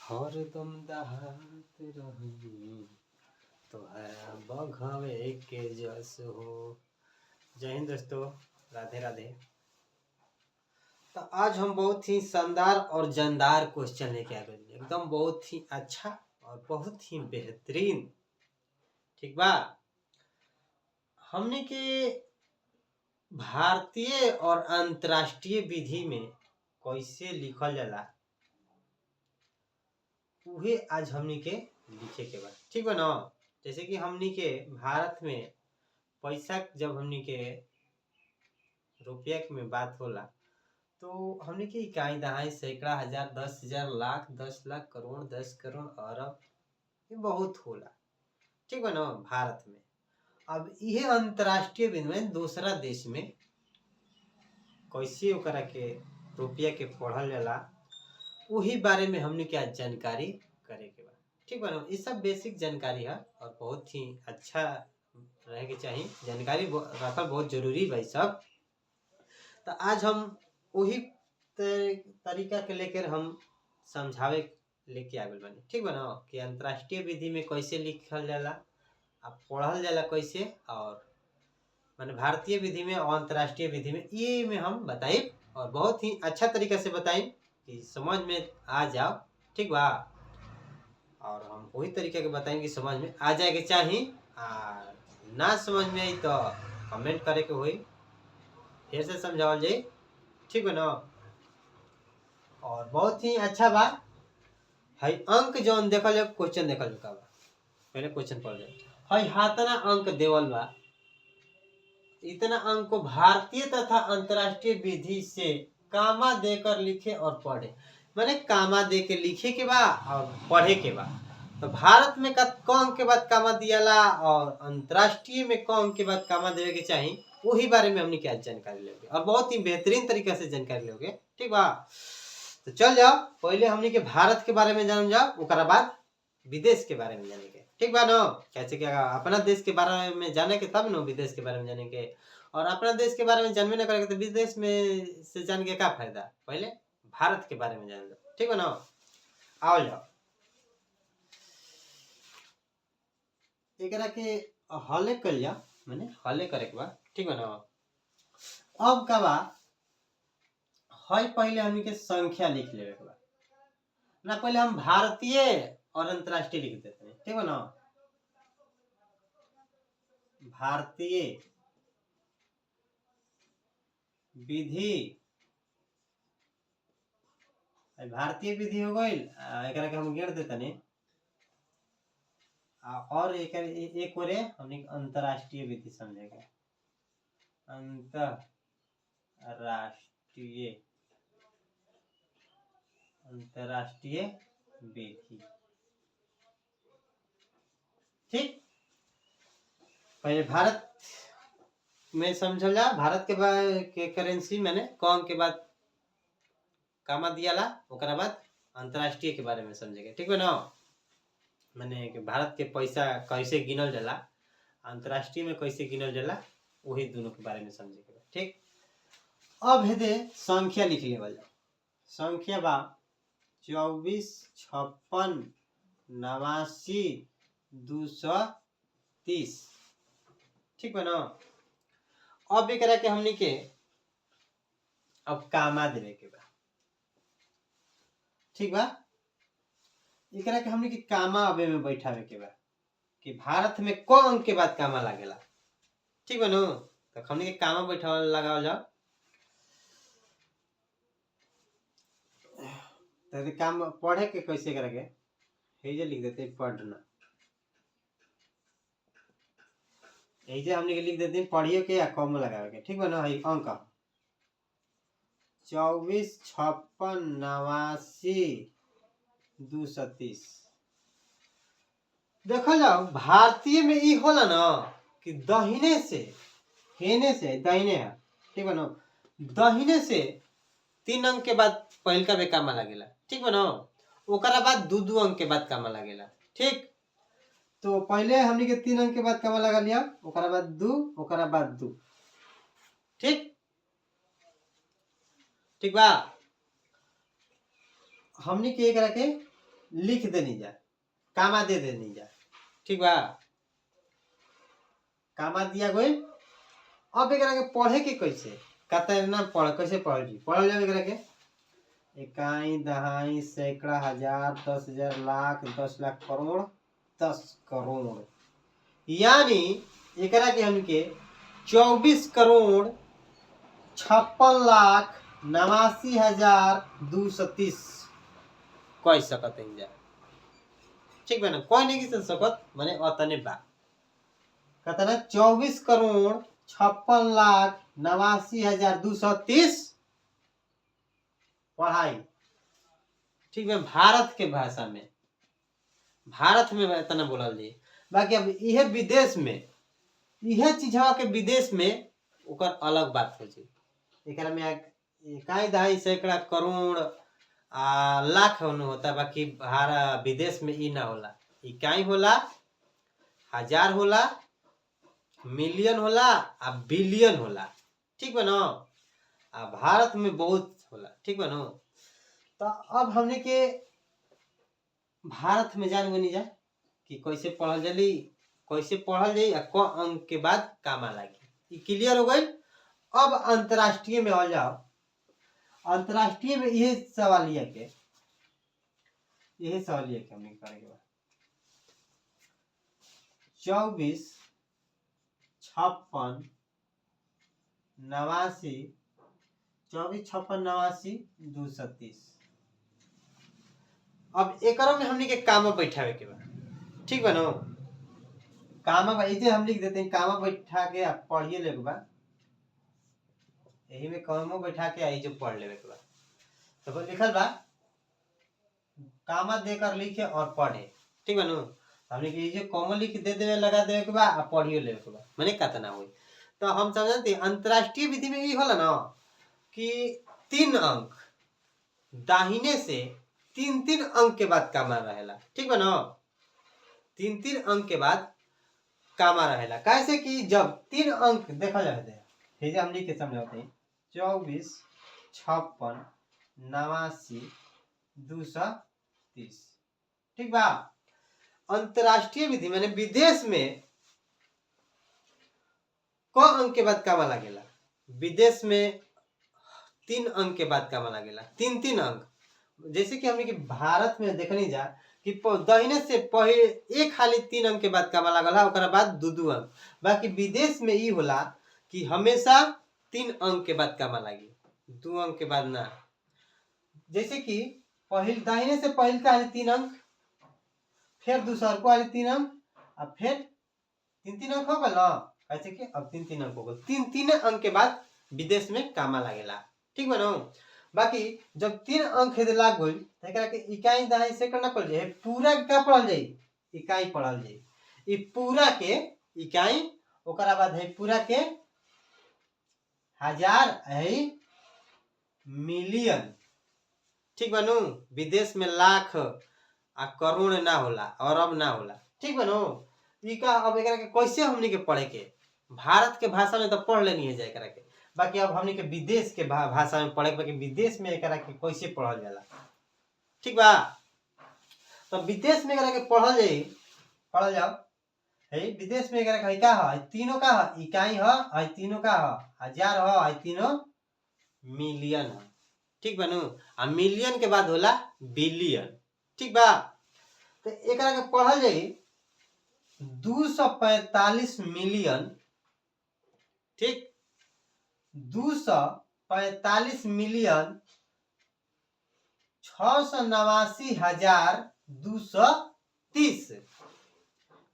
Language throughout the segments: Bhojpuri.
हरदम दहात रही तोहरा बघवे के जस हो। जय हिंद दोस्तों, राधे राधे। तो आज हम बहुत ही शानदार और जानदार क्वेश्चन लेके आ गए, एकदम बहुत ही अच्छा और बहुत ही बेहतरीन। ठीक बा, हमने के भारतीय और अंतर्राष्ट्रीय विधि में कैसे लिखल जाला उहे आज हमनी के लिखे के बा। ठीक बा ना। जैसे कि हमनी के भारत में पैसा जब हमनी के रुपया में बात होला तो हमनी के इकाई दहाई सैकड़ा हजार 10,000 लाख 10 लाख करोड़ 10 करोड़ अरब ये बहुत होला। ठीक बा ना। भारत में अब यह अंतर्राष्ट्रीय विधि में दूसरा देश में कैसे ओकरा के रुपया के पढ़ल जाला वही बारे में हमने क्या जानकारी करे के बा। ठीक बा ना। ये सब बेसिक जानकारी है और बहुत ही अच्छा रहे के चाहिए। जानकारी रखल बहुत जरूरी बा सब। तो आज हम वही तरीका के लेकर हम समझावे लेके आगे बनी। ठीक बा ना कि अंतर्राष्ट्रीय विधि में कैसे लिखल जाला अब पढ़ल जाला कैसे, और माने भारतीय विधि में और अंतर्राष्ट्रीय विधि में ये में हम बताएं और बहुत ही अच्छा तरीका से बताएं कि समझ में आ जाओ। ठीक बा। और हम वही तरीके के बताएंगे कि समझ में आ जाएगा चाहिए। और ना समझ में आई तो कमेंट करे के हुई, फिर से समझाओ जाए। ठीक है ना। और बहुत ही अच्छा बा है अंक जौन देखल जाए क्वेश्चन देखल का बा। पहले क्वेश्चन पढ़ जाए है हाथना अंक देवल बा, इतना अंक को भारतीय तथा अंतर्राष्ट्रीय विधि से कामा देकर लिखे और पढ़े। मैंने कामा दे के लिखे के बा और पढ़े के बा। तो भारत में कौन के बाद कामा दियाला और अंतर्राष्ट्रीय में कौन के बाद कामा देवे के चाहिए वही बारे में हमने क्या जानकारी लेंगे और बहुत ही बेहतरीन तरीके से जानकारी लोगे। ठीक बा। तो चल जाओ पहले हमने के भारत के बारे में जान जाओ, उसके बाद विदेश के बारे में जानेंगे। ठीक बा ना। कैसे क्या अपना देश के बारे में जाने के तब ना विदेश के बारे में जानेंगे, और अपना देश के बारे में जानवे ना करेंगे तो विदेश में से जान के क्या फायदा। पहले भारत के बारे में जान लो। ठीक है ना। आओ जाओ एकरा के हले कर लिया, मैंने हले करे के बाद। ठीक है ना। अब का बा है पहले हमनी के संख्या लिख लेवे के बा ना। पहले हम भारतीय और अंतर्राष्ट्रीय लिख देते हैं। ठीक है ना। भारतीय विधि, भारतीय विधि हो गई एकरा के हम गिर देते नहीं। और एक और हमने अंतर्राष्ट्रीय विधि समझेगा। अंतर्राष्ट्रीय विधि। ठीक। पहले भारत में समझल जा। भारत के करेंसी मैंने कौन के बाद कामा दियाला ओकरा बाद अंतर्राष्ट्रीय के बारे में समझेगा। ठीक है ना। मैंने भारत के पैसा कैसे गिनल जाला अंतर्राष्ट्रीय में कैसे गिनल जाला वही दोनों के बारे में समझेगा। ठीक। अब है दे संख्या लिख लेवल जाओ। संख्या बा 24 56 89 230। ठीक बा ना। अब एक के हमनी के अब कामा देवे के बा। ठीक बा। एकरा के हमनी के कामा अबे में बैठावे के बा कि भारत में कौन के बाद कामा लागेला। ठीक बा नो। तो हमनी के कामा बैठा लगावल जाओ। तो काम पढ़े के कैसे करेंगे हेजे लिख देते पढ़ना। हेजे हमने के लिख देते हैं पढ़िए के या कम लगावे के। ठीक बा ना। है अंक 24 56 89 230। देखो जाओ भारतीय में ई होला ना कि दाहिने से हेने से दाहिने है। ठीक बा ना। दाहिने से 3 अंक के बाद पहल का बेकामा लागेला। ठीक बा ना। ओकरा बाद 2 अंक के बाद कामा लागेला। ठीक। तो पहले हमनी के 3 अंक के बाद कामा लगा लिया, ओकरा बाद 2 ओकरा बाद 2। ठीक। ठीक बा। हमनी के एकरा के लिख देनी जा, कामा दे देनी जा। ठीक बा, कामा दिया गई। अब एकरा के पढ़े के कैसे, कतना पढ़ कैसे पढ़ल जी, पढ़ल जाए एकरा के इकाई दहाई सैकड़ा हजार 10,000 लाख 10 लाख करोड़ 10 करोड़, यानी एकरा के हमके 24 करोड़ 56 लाख 89,230 कह सकत है जा। ठीक बा ना, कोई नहीं किस सकत माने अतने बा कतना 24 करोड़ 56 लाख 89,230 पढ़ाई। ठीक है, भारत के भाषा में, भारत में इतना बोलल जी। बाकी अब यह विदेश में, यह चीज के विदेश में ओकर अलग बात हो जी। एकरा में इकाई दहाई सैकड़ा करोड़ लाख होता, बाकी विदेश में ई ना होला। इकाई होला, हजार होला, मिलियन होला आ बिलियन होला। ठीक बा ना, भारत में बहुत होला। ठीक बा ना, तो अब हमने के भारत में जान गनी जा कि कैसे पढ़ल जली, कैसे पढ़ल जाई, क अंक के बाद कामा लागी। क्लियर हो गई। अब अंतरराष्ट्रीय में आ जाओ। अंतरराष्ट्रीय में यह सवाल के हमने करेंगे 24 56 89 24 56 89 230। अब एक में हमने के कामा बैठावे के बा। ठीक बा ना, कामा बा इसे हम लिख देते हैं, कामा बैठा के आप पढ़िए ले बा, यही में कामा बैठा के आई जो पढ़ लेवे के बा। तो लिखल बा कामा देकर लिखे और पढ़े। ठीक बा ना, हमने के ये कॉमा लिख दे देवे, लगा देवे के बा आ पढ़ियो लेवे के बा, माने कतना होई। तो हम समझते अंतरराष्ट्रीय विधि में ये होला ना कि 3 अंक दाहिने से 3-3 अंक के बाद कामा रहेला। ठीक बा ना, 3-3 अंक के बाद कामा रहेला। कैसे कि जब 3 अंक देखा जाते हैं, ठीक है, हम लिख के समझाते हैं 24 56 89 230। ठीक बा, अंतरराष्ट्रीय विधि माने विदेश में क अंक के बाद कामा लागेला। विदेश में 3 अंक के बाद कामा लागेला, 3-3 अंक। जैसे कि हमने कि भारत में देखनी जा कि दाहिने से पहले एक खाली 3 अंक के बाद कामा लागल है, ओकरा बाद 2-2 अंक। बाकी विदेश में ई होला कि हमेशा 3 अंक के बाद कामा लागी, 2 अंक के बाद ना। जैसे कि दाहिने से पहले का 3 अंक, फिर दूसरा को 3 अंक, अब फिर 3-3 अंक हो गल ना, ऐसे कि अब 3-3 अंक हो गल। 3-3 अंक के बाद विदेश में कामा लागेला। ठीक बा ना, बाकी जब 3 अंक हेदे लाग गइल त एकरा के इकाई दहाई सैकड़ा ना पढ़ल जाई, पूरा का पढ़ल जाई, इकाई पढ़ल जाई। ई पूरा के इकाई, ओकरा बाद है पूरा के हजार है मिलियन। ठीक बा नु, विदेश में लाख आ करोड़ ना होला, अरब ना होला। ठीक बा नु, ई का अब एकरा के कैसे हमनी के पढ़े के, भारत के भाषा में तो पढ़ लेनी है जाए एकरा के, बाकी अब हमनी के विदेश के भाषा में पढ़े, बाकी विदेश में एकरा के कैसे पढ़ल जाला। ठीक बा, तो विदेश में एकरा के पढ़ल जाई, पढ़ल जाओ है विदेश में एकरा के का है, तीनों का है, इकाई है, तीनों का है, हजार है, तीनों मिलियन है। ठीक बा नु, आ मिलियन के बाद होला बिलियन। ठीक बा, तो एकरा के पढ़ल जाई 245 मिलियन। ठीक, 245 मिलियन 689,230।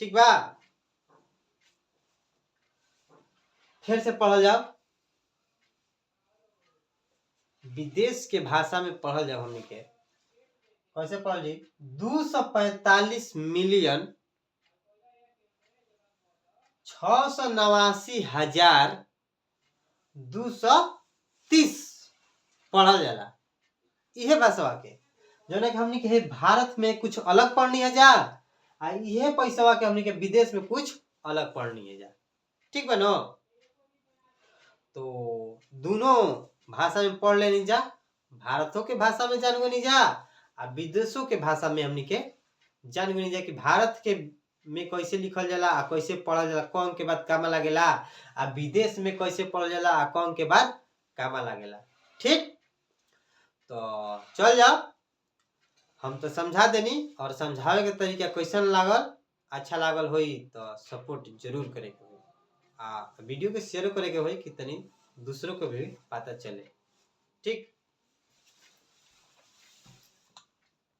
ठीक बा, फिर से पढ़ल जाओ, विदेश के भाषा में पढ़ल जाओ। हमने के कैसे पढ़ल जी, 245 मिलियन 689,230 पढ़ल जाला। इहे भाषा के जो कि हमने के भारत में कुछ अलग पढ़नी है जा, आ इहे पैसा के हमने के विदेश में कुछ अलग पढ़नी है जा। ठीक बा ना, तो दोनों भाषा में पढ़ लेनी जा, भारतों के भाषा में जान गनी जा, आ विदेशों के भाषा में हमनी के जान गनी जा कि भारत के में कैसे लिखल जाला आ कैसे पढ़ल जाला, कौन के बाद कामा लागेला, आ विदेश में कैसे पढ़ल जाला आ कौन के बाद कामा लागेला। ठीक, तो चल जाओ, हम तो समझा देनी और समझावे के तरीका कैसन लागल, अच्छा लागल होई तो सपोर्ट जरूर करे के होई, आ वीडियो के शेयर करे के होई कि तनी दूसरों को भी पता चले। ठीक।